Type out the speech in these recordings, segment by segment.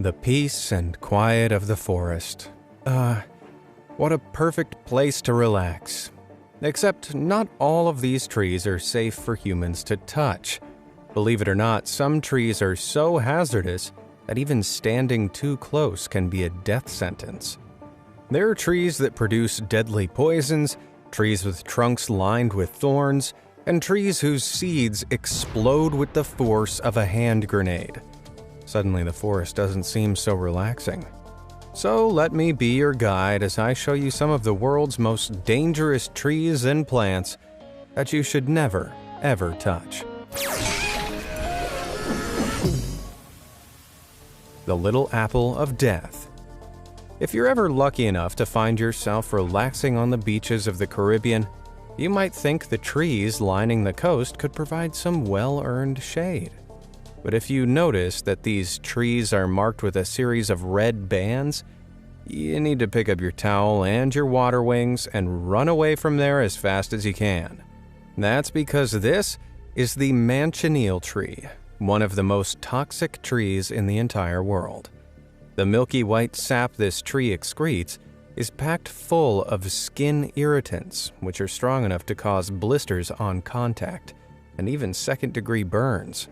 The peace and quiet of the forest. What a perfect place to relax. Except not all of these trees are safe for humans to touch. Believe it or not, some trees are so hazardous that even standing too close can be a death sentence. There are trees that produce deadly poisons, trees with trunks lined with thorns, and trees whose seeds explode with the force of a hand grenade. Suddenly, the forest doesn't seem so relaxing. So let me be your guide as I show you some of the world's most dangerous trees and plants that you should never, ever touch. The Little Apple of Death. If you're ever lucky enough to find yourself relaxing on the beaches of the Caribbean, you might think the trees lining the coast could provide some well-earned shade. But if you notice that these trees are marked with a series of red bands, you need to pick up your towel and your water wings and run away from there as fast as you can. That's because this is the manchineel tree, one of the most toxic trees in the entire world. The milky white sap this tree excretes is packed full of skin irritants, which are strong enough to cause blisters on contact and even second-degree burns.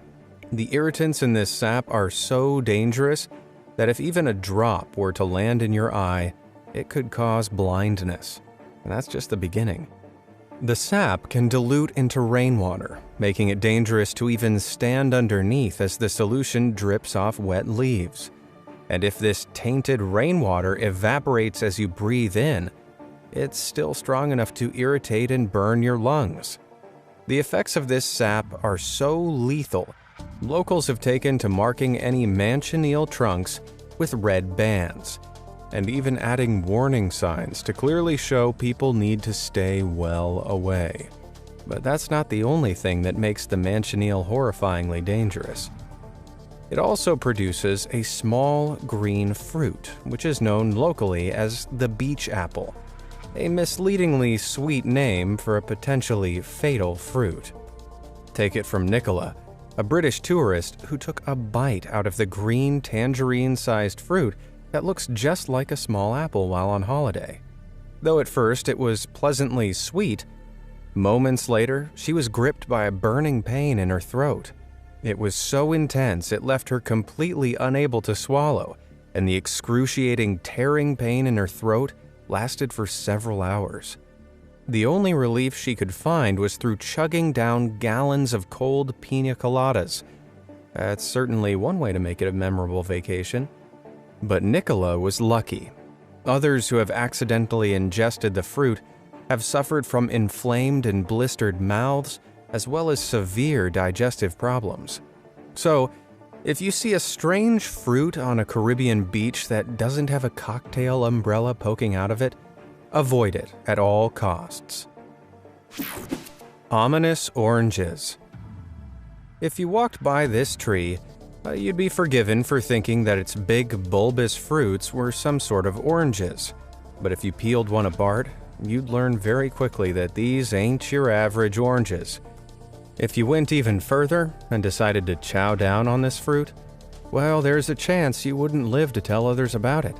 The irritants in this sap are so dangerous that if even a drop were to land in your eye, it could cause blindness. And that's just the beginning. The sap can dilute into rainwater, making it dangerous to even stand underneath as the solution drips off wet leaves. And if this tainted rainwater evaporates as you breathe in, it's still strong enough to irritate and burn your lungs. The effects of this sap are so lethal, locals have taken to marking any manchineel trunks with red bands, and even adding warning signs to clearly show people need to stay well away. But that's not the only thing that makes the manchineel horrifyingly dangerous. It also produces a small green fruit, which is known locally as the beach apple, a misleadingly sweet name for a potentially fatal fruit. Take it from Nicola, a British tourist who took a bite out of the green tangerine-sized fruit that looks just like a small apple while on holiday. Though at first it was pleasantly sweet, moments later she was gripped by a burning pain in her throat. It was so intense it left her completely unable to swallow, and the excruciating tearing pain in her throat lasted for several hours. The only relief she could find was through chugging down gallons of cold pina coladas. That's certainly one way to make it a memorable vacation. But Nicola was lucky. Others who have accidentally ingested the fruit have suffered from inflamed and blistered mouths, as well as severe digestive problems. So, if you see a strange fruit on a Caribbean beach that doesn't have a cocktail umbrella poking out of it, avoid it at all costs. Ominous oranges. If you walked by this tree, you'd be forgiven for thinking that its big, bulbous fruits were some sort of oranges. But if you peeled one apart, you'd learn very quickly that these ain't your average oranges. If you went even further and decided to chow down on this fruit, well, there's a chance you wouldn't live to tell others about it.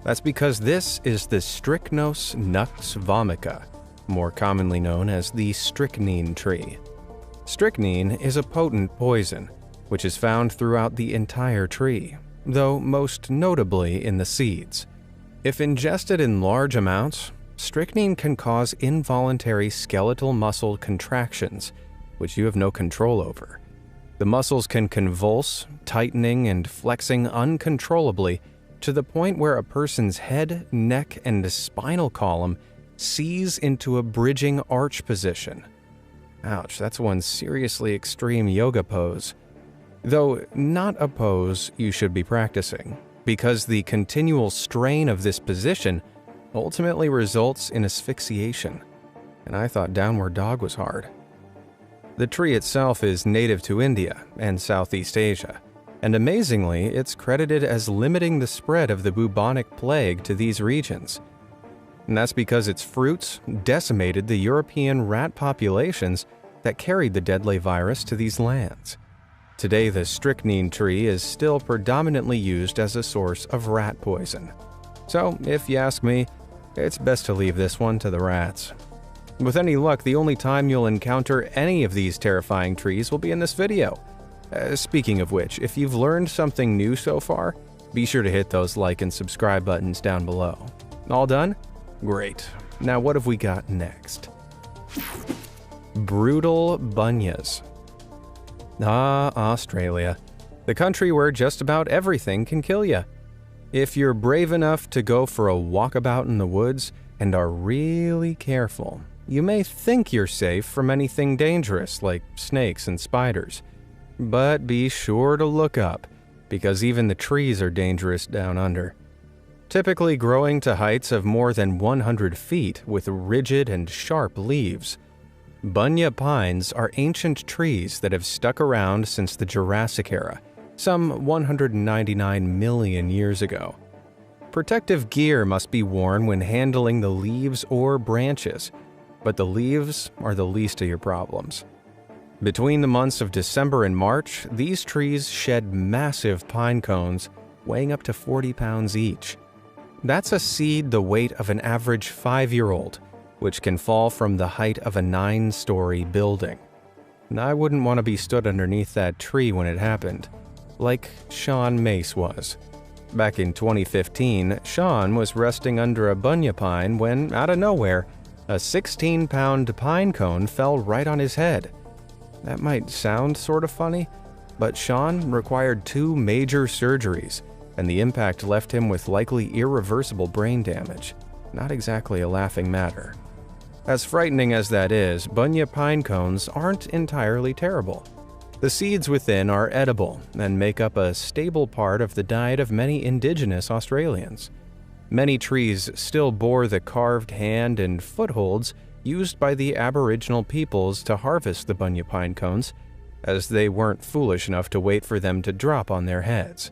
That's because this is the Strychnos nux vomica, more commonly known as the strychnine tree. Strychnine is a potent poison, which is found throughout the entire tree, though most notably in the seeds. If ingested in large amounts, strychnine can cause involuntary skeletal muscle contractions, which you have no control over. The muscles can convulse, tightening and flexing uncontrollably to the point where a person's head, neck, and spinal column seize into a bridging arch position. Ouch, that's one seriously extreme yoga pose. Though not a pose you should be practicing, because the continual strain of this position ultimately results in asphyxiation. And I thought downward dog was hard. The tree itself is native to India and Southeast Asia, and amazingly, it's credited as limiting the spread of the bubonic plague to these regions. And that's because its fruits decimated the European rat populations that carried the deadly virus to these lands. Today, the strychnine tree is still predominantly used as a source of rat poison. So, if you ask me, it's best to leave this one to the rats. With any luck, the only time you'll encounter any of these terrifying trees will be in this video. Speaking of which, if you've learned something new so far, be sure to hit those like and subscribe buttons down below. All done? Great. Now what have we got next? Brutal bunyas. Ah, Australia. The country where just about everything can kill you. If you're brave enough to go for a walkabout in the woods and are really careful, you may think you're safe from anything dangerous like snakes and spiders. But be sure to look up, because even the trees are dangerous down under. Typically growing to heights of more than 100 feet with rigid and sharp leaves, bunya pines are ancient trees that have stuck around since the Jurassic era, some 199 million years ago. Protective gear must be worn when handling the leaves or branches, but the leaves are the least of your problems. Between the months of December and March, these trees shed massive pine cones weighing up to 40 pounds each. That's a seed the weight of an average 5-year-old, which can fall from the height of a 9-story building. I wouldn't want to be stood underneath that tree when it happened, like Sean Mace was. Back in 2015, Sean was resting under a bunya pine when, out of nowhere, a 16-pound pine cone fell right on his head. That might sound sort of funny, but Sean required 2 major surgeries, and the impact left him with likely irreversible brain damage. Not exactly a laughing matter. As frightening as that is, bunya pine cones aren't entirely terrible. The seeds within are edible and make up a stable part of the diet of many indigenous Australians. Many trees still bore the carved hand and footholds used by the Aboriginal peoples to harvest the bunya pine cones, as they weren't foolish enough to wait for them to drop on their heads.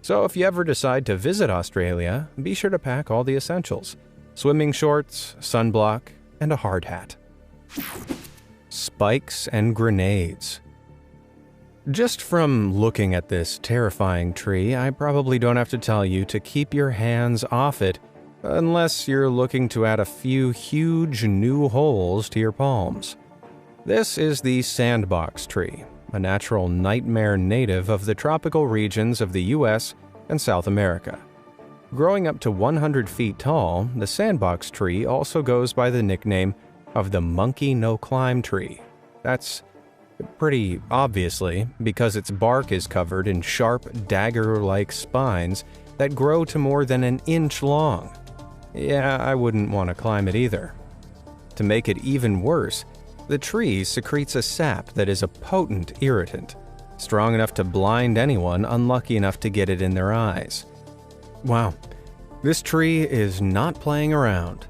So if you ever decide to visit Australia, be sure to pack all the essentials: swimming shorts, sunblock, and a hard hat. Spikes and grenades. Just from looking at this terrifying tree, I probably don't have to tell you to keep your hands off it, unless you're looking to add a few huge new holes to your palms. This is the sandbox tree, a natural nightmare native of the tropical regions of the US and South America. Growing up to 100 feet tall, the sandbox tree also goes by the nickname of the monkey no-climb tree. That's pretty obviously because its bark is covered in sharp, dagger-like spines that grow to more than an inch long. Yeah, I wouldn't want to climb it either. To make it even worse, the tree secretes a sap that is a potent irritant, strong enough to blind anyone unlucky enough to get it in their eyes. Wow, this tree is not playing around.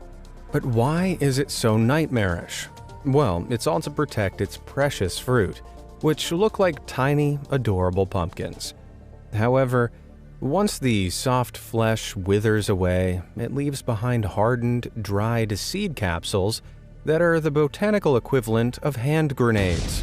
But why is it so nightmarish? Well, it's all to protect its precious fruit, which look like tiny, adorable pumpkins. However, once the soft flesh withers away, it leaves behind hardened, dried seed capsules that are the botanical equivalent of hand grenades.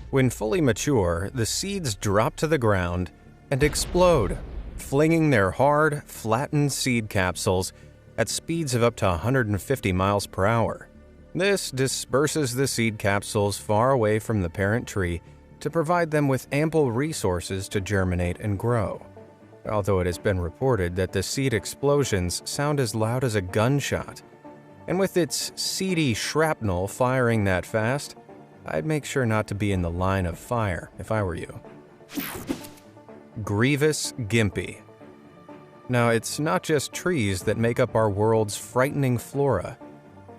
When fully mature, the seeds drop to the ground and explode, flinging their hard, flattened seed capsules at speeds of up to 150 miles per hour. This disperses the seed capsules far away from the parent tree to provide them with ample resources to germinate and grow. Although it has been reported that the seed explosions sound as loud as a gunshot, and with its seedy shrapnel firing that fast, I'd make sure not to be in the line of fire if I were you. Grievous Gympie. Now, it's not just trees that make up our world's frightening flora.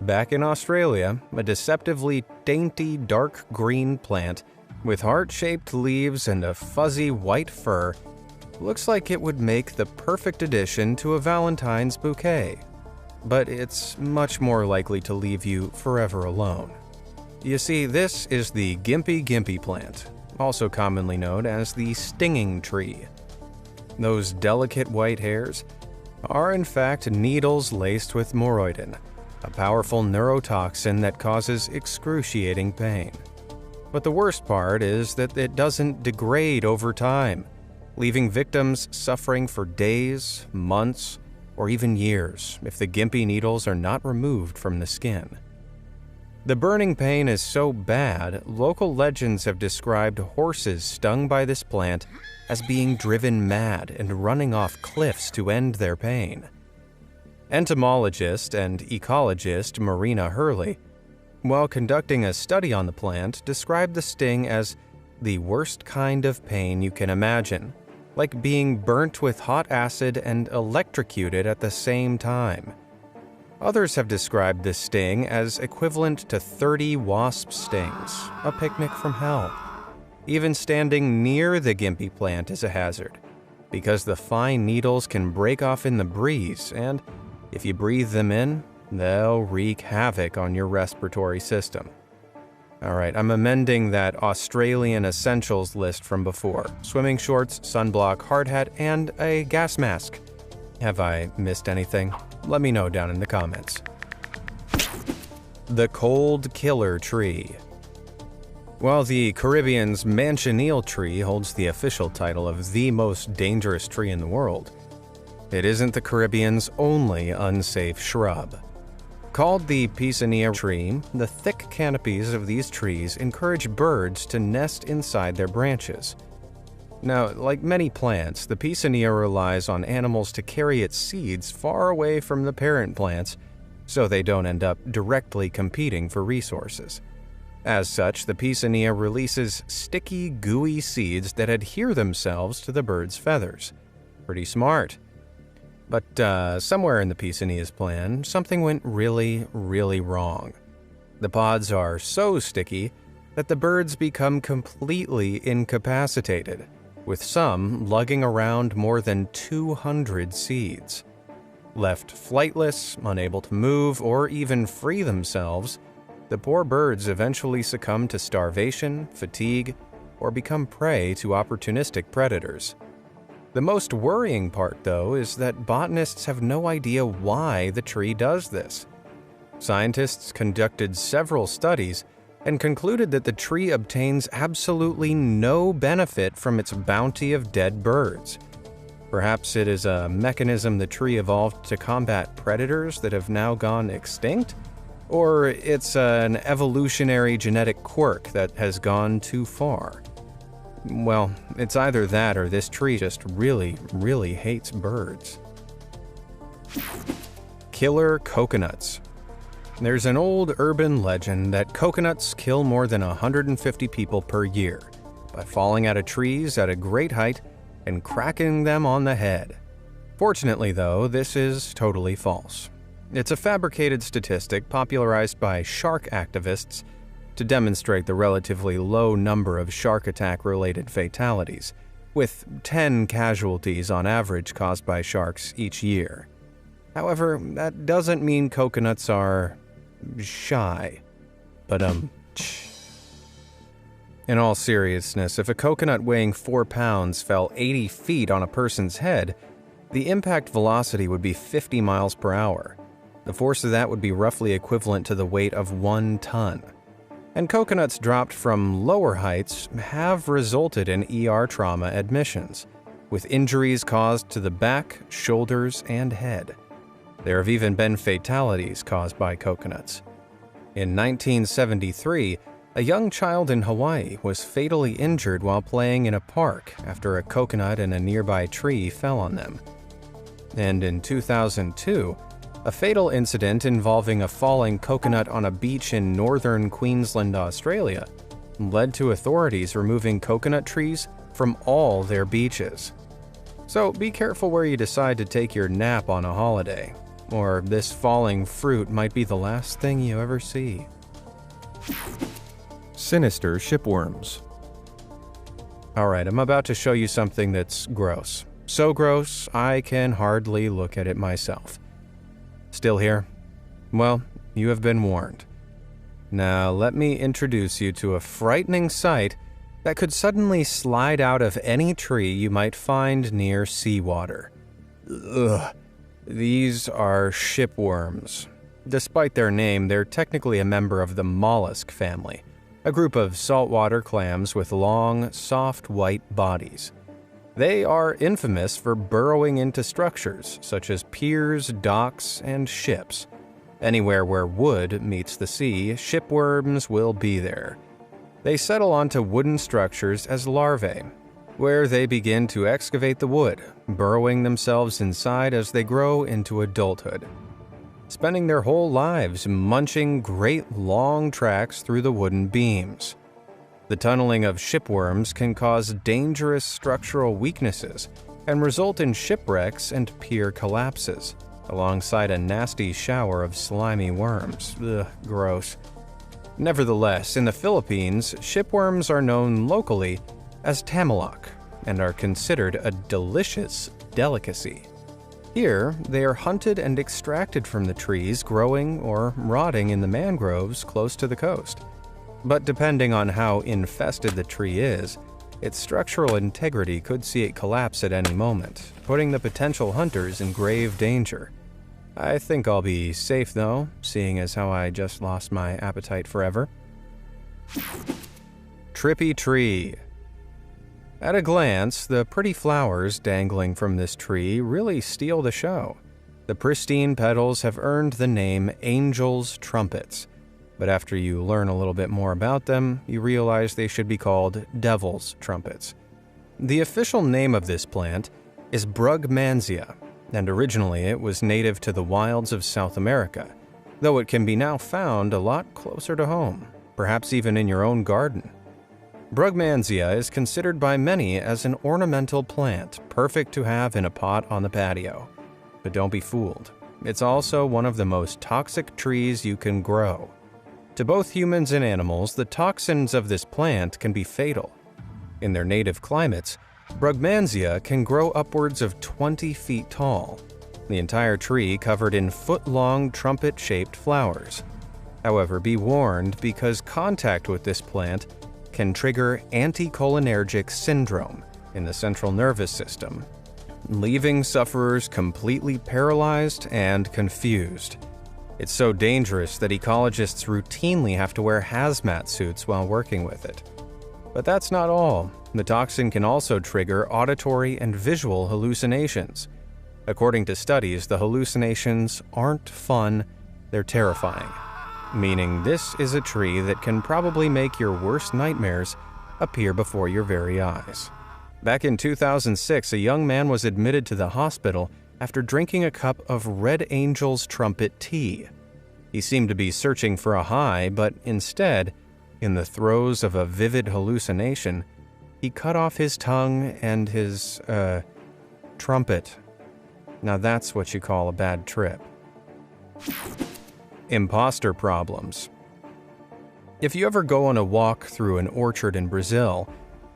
Back in Australia, a deceptively dainty dark green plant with heart-shaped leaves and a fuzzy white fur looks like it would make the perfect addition to a Valentine's bouquet. But it's much more likely to leave you forever alone. You see, this is the gympie plant, also commonly known as the stinging tree. Those delicate white hairs are in fact needles laced with moroidin, a powerful neurotoxin that causes excruciating pain. But the worst part is that it doesn't degrade over time, leaving victims suffering for days, months, or even years if the gimpy needles are not removed from the skin. The burning pain is so bad, local legends have described horses stung by this plant as being driven mad and running off cliffs to end their pain. Entomologist and ecologist Marina Hurley, while conducting a study on the plant, described the sting as the worst kind of pain you can imagine, like being burnt with hot acid and electrocuted at the same time. Others have described this sting as equivalent to 30 wasp stings, a picnic from hell. Even standing near the gimpy plant is a hazard, because the fine needles can break off in the breeze, and if you breathe them in, they'll wreak havoc on your respiratory system. Alright, I'm amending that Australian essentials list from before. Swimming shorts, sunblock, hard hat, and a gas mask. Have I missed anything? Let me know down in the comments. The Cold Killer Tree. While the Caribbean's manchineel tree holds the official title of the most dangerous tree in the world, it isn't the Caribbean's only unsafe shrub. Called the piscina tree, the thick canopies of these trees encourage birds to nest inside their branches. Now, like many plants, the piscina relies on animals to carry its seeds far away from the parent plants, so they don't end up directly competing for resources. As such, the piscina releases sticky, gooey seeds that adhere themselves to the bird's feathers. Pretty smart. But somewhere in the piscina's plan, something went really, really wrong. The pods are so sticky that the birds become completely incapacitated, with some lugging around more than 200 seeds. Left flightless, unable to move, or even free themselves, the poor birds eventually succumb to starvation, fatigue, or become prey to opportunistic predators. The most worrying part, though, is that botanists have no idea why the tree does this. Scientists conducted several studies and concluded that the tree obtains absolutely no benefit from its bounty of dead birds. Perhaps it is a mechanism the tree evolved to combat predators that have now gone extinct? Or it's an evolutionary genetic quirk that has gone too far. Well, it's either that or this tree just really, really hates birds. Killer coconuts. There's an old urban legend that coconuts kill more than 150 people per year by falling out of trees at a great height and cracking them on the head. Fortunately, though, this is totally false. It's a fabricated statistic popularized by shark activists to demonstrate the relatively low number of shark attack-related fatalities, with 10 casualties on average caused by sharks each year. However, that doesn't mean coconuts are shy. But in all seriousness, if a coconut weighing 4 pounds fell 80 feet on a person's head, the impact velocity would be 50 miles per hour. The force of that would be roughly equivalent to the weight of 1 ton. And coconuts dropped from lower heights have resulted in ER trauma admissions, with injuries caused to the back, shoulders, and head. There have even been fatalities caused by coconuts. In 1973, a young child in Hawaii was fatally injured while playing in a park after a coconut in a nearby tree fell on them. And in 2002, a fatal incident involving a falling coconut on a beach in northern Queensland, Australia, led to authorities removing coconut trees from all their beaches. So be careful where you decide to take your nap on a holiday, or this falling fruit might be the last thing you ever see. Sinister shipworms. Alright, I'm about to show you something that's gross. So gross, I can hardly look at it myself. Still here? Well, you have been warned. Now let me introduce you to a frightening sight that could suddenly slide out of any tree you might find near seawater. Ugh. These are shipworms. Despite their name, they're technically a member of the mollusk family, a group of saltwater clams with long, soft white bodies. They are infamous for burrowing into structures such as piers, docks, and ships. Anywhere where wood meets the sea, shipworms will be there. They settle onto wooden structures as larvae, where they begin to excavate the wood, burrowing themselves inside as they grow into adulthood, spending their whole lives munching great long tracks through the wooden beams. The tunneling of shipworms can cause dangerous structural weaknesses and result in shipwrecks and pier collapses, alongside a nasty shower of slimy worms. Ugh, gross. Nevertheless, in the Philippines, shipworms are known locally as tamilok and are considered a delicious delicacy. Here, they are hunted and extracted from the trees growing or rotting in the mangroves close to the coast. But depending on how infested the tree is, its structural integrity could see it collapse at any moment, putting the potential hunters in grave danger. I think I'll be safe though, seeing as how I just lost my appetite forever. Trippy tree. At a glance, the pretty flowers dangling from this tree really steal the show. The pristine petals have earned the name angel's trumpets, but after you learn a little bit more about them, you realize they should be called devil's trumpets. The official name of this plant is Brugmansia, and originally it was native to the wilds of South America, though it can be now found a lot closer to home, perhaps even in your own garden. Brugmansia is considered by many as an ornamental plant, perfect to have in a pot on the patio. But don't be fooled. It's also one of the most toxic trees you can grow. To both humans and animals, the toxins of this plant can be fatal. In their native climates, Brugmansia can grow upwards of 20 feet tall, the entire tree covered in foot-long trumpet-shaped flowers. However, be warned, because contact with this plant can trigger anticholinergic syndrome in the central nervous system, leaving sufferers completely paralyzed and confused. It's so dangerous that ecologists routinely have to wear hazmat suits while working with it. But that's not all. The toxin can also trigger auditory and visual hallucinations. According to studies, the hallucinations aren't fun, they're terrifying. Meaning this is a tree that can probably make your worst nightmares appear before your very eyes. Back in 2006, a young man was admitted to the hospital after drinking a cup of Red Angel's trumpet tea. He seemed to be searching for a high, but instead, in the throes of a vivid hallucination, he cut off his tongue and his, trumpet. Now that's what you call a bad trip. Imposter problems. If you ever go on a walk through an orchard in Brazil,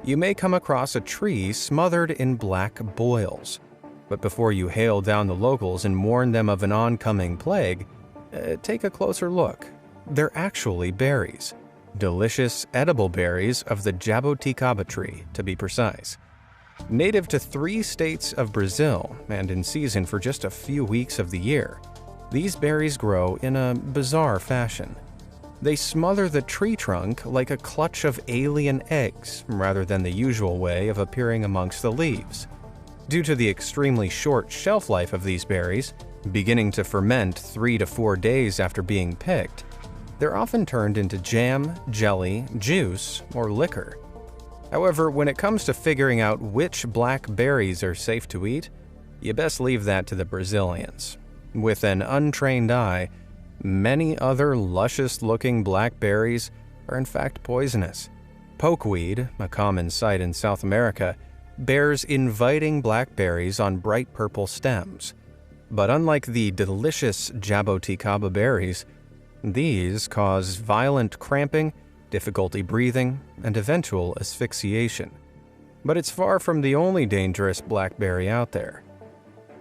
you may come across a tree smothered in black boils. But before you hail down the locals and warn them of an oncoming plague, take a closer look. They're actually berries. Delicious, edible berries of the jaboticaba tree, to be precise. Native to 3 states of Brazil, and in season for just a few weeks of the year, these berries grow in a bizarre fashion. They smother the tree trunk like a clutch of alien eggs, rather than the usual way of appearing amongst the leaves. Due to the extremely short shelf life of these berries, beginning to ferment 3 to 4 days after being picked, they're often turned into jam, jelly, juice, or liquor. However, when it comes to figuring out which black berries are safe to eat, you best leave that to the Brazilians. With an untrained eye, many other luscious-looking black berries are in fact poisonous. Pokeweed, a common sight in South America, bears inviting blackberries on bright purple stems. But unlike the delicious jaboticaba berries, these cause violent cramping, difficulty breathing, and eventual asphyxiation. But it's far from the only dangerous blackberry out there.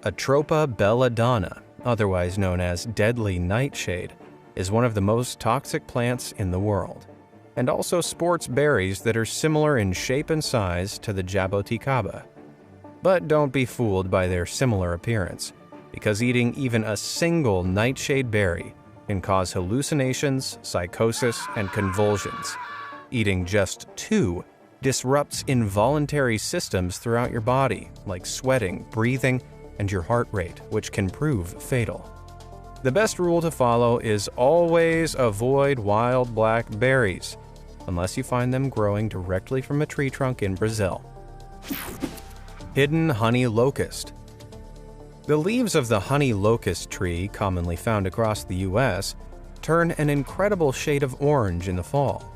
Atropa belladonna, otherwise known as deadly nightshade, is one of the most toxic plants in the world, and also sports berries that are similar in shape and size to the jaboticaba. But don't be fooled by their similar appearance, because eating even a single nightshade berry can cause hallucinations, psychosis, and convulsions. Eating just 2 disrupts involuntary systems throughout your body, like sweating, breathing, and your heart rate, which can prove fatal. The best rule to follow is always avoid wild black berries, unless you find them growing directly from a tree trunk in Brazil. Hidden honey locust. The leaves of the honey locust tree, commonly found across the US, turn an incredible shade of orange in the fall.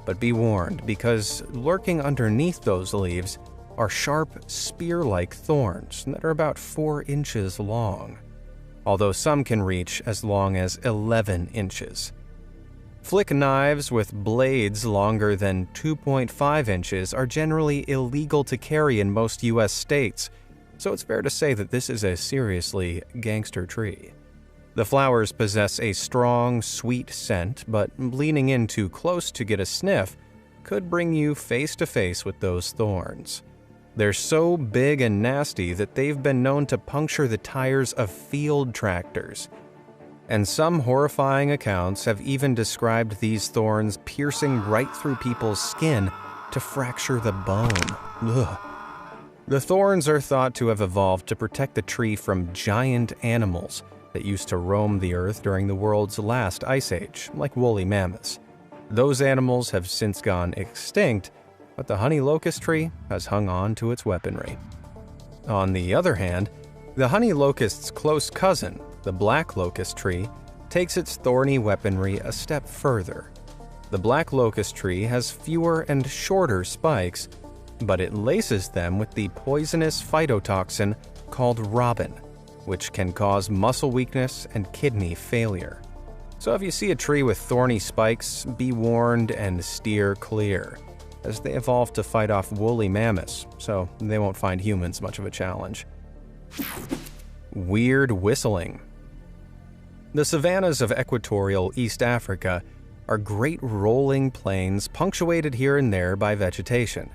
But be warned, because lurking underneath those leaves are sharp, spear-like thorns that are about 4 inches long, although some can reach as long as 11 inches. Flick knives with blades longer than 2.5 inches are generally illegal to carry in most US states, so it's fair to say that this is a seriously gangster tree. The flowers possess a strong, sweet scent, but leaning in too close to get a sniff could bring you face to face with those thorns. They're so big and nasty that they've been known to puncture the tires of field tractors. And some horrifying accounts have even described these thorns piercing right through people's skin to fracture the bone. Ugh. The thorns are thought to have evolved to protect the tree from giant animals that used to roam the earth during the world's last ice age, like woolly mammoths. Those animals have since gone extinct, but the honey locust tree has hung on to its weaponry. On the other hand, the honey locust's close cousin, the black locust tree, takes its thorny weaponry a step further. The black locust tree has fewer and shorter spikes, but it laces them with the poisonous phytotoxin called robin, which can cause muscle weakness and kidney failure. So if you see a tree with thorny spikes, be warned and steer clear, as they evolved to fight off woolly mammoths, so they won't find humans much of a challenge. Weird whistling. The savannas of equatorial East Africa are great rolling plains punctuated here and there by vegetation.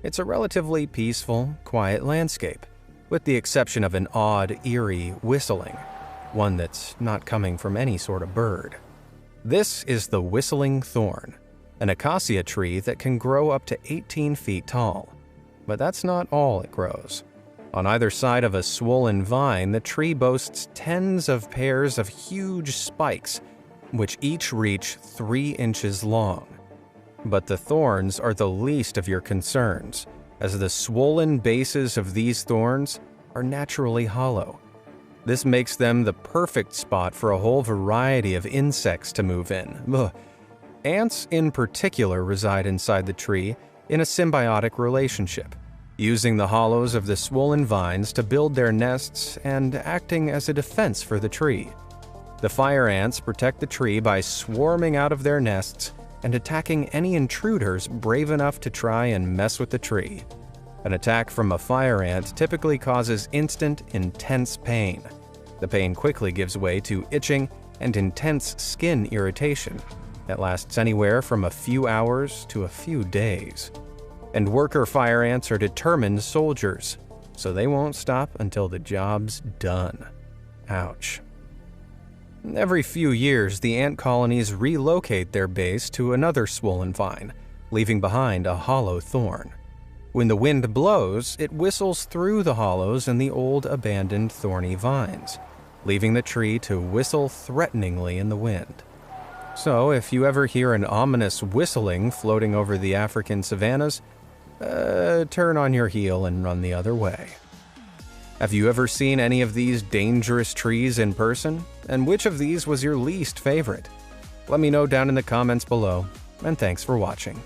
It's a relatively peaceful, quiet landscape, with the exception of an odd, eerie whistling, one that's not coming from any sort of bird. This is the whistling thorn, an acacia tree that can grow up to 18 feet tall. But that's not all it grows. On either side of a swollen vine, the tree boasts tens of pairs of huge spikes, which each reach 3 inches long. But the thorns are the least of your concerns, as the swollen bases of these thorns are naturally hollow. This makes them the perfect spot for a whole variety of insects to move in. Ugh. Ants in particular reside inside the tree in a symbiotic relationship, using the hollows of the swollen vines to build their nests and acting as a defense for the tree. The fire ants protect the tree by swarming out of their nests and attacking any intruders brave enough to try and mess with the tree. An attack from a fire ant typically causes instant, intense pain. The pain quickly gives way to itching and intense skin irritation that lasts anywhere from a few hours to a few days. And worker fire ants are determined soldiers, so they won't stop until the job's done. Ouch. Every few years, the ant colonies relocate their base to another swollen vine, leaving behind a hollow thorn. When the wind blows, it whistles through the hollows in the old abandoned thorny vines, leaving the tree to whistle threateningly in the wind. So if you ever hear an ominous whistling floating over the African savannas, turn on your heel and run the other way. Have you ever seen any of these dangerous trees in person? And which of these was your least favorite? Let me know down in the comments below, and thanks for watching.